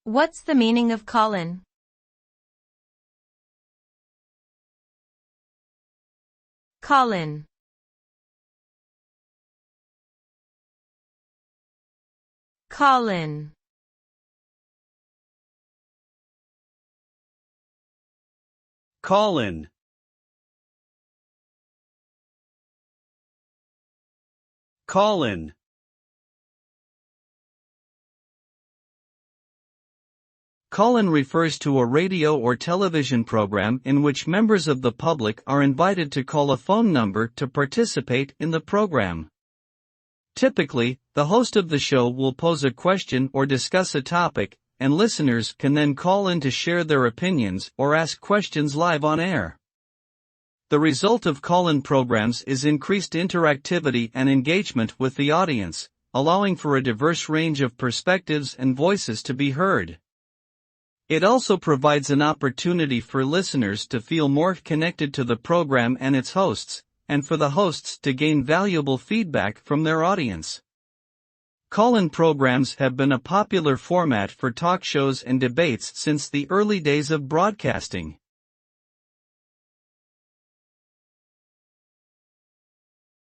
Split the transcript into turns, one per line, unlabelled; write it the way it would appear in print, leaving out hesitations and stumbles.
What's the meaning of call-in? Call-in. Call-in.
Call-in. Call-in. Call-in refers to a radio or television program in which members of the public are invited to call a phone number to participate in the program. Typically, the host of the show will pose a question or discuss a topic, and listeners can then call in to share their opinions or ask questions live on air. The result of call-in programs is increased interactivity and engagement with the audience, allowing for a diverse range of perspectives and voices to be heard. It also provides an opportunity for listeners to feel more connected to the program and its hosts, and for the hosts to gain valuable feedback from their audience. Call-in programs have been a popular format for talk shows and debates since the early days of broadcasting.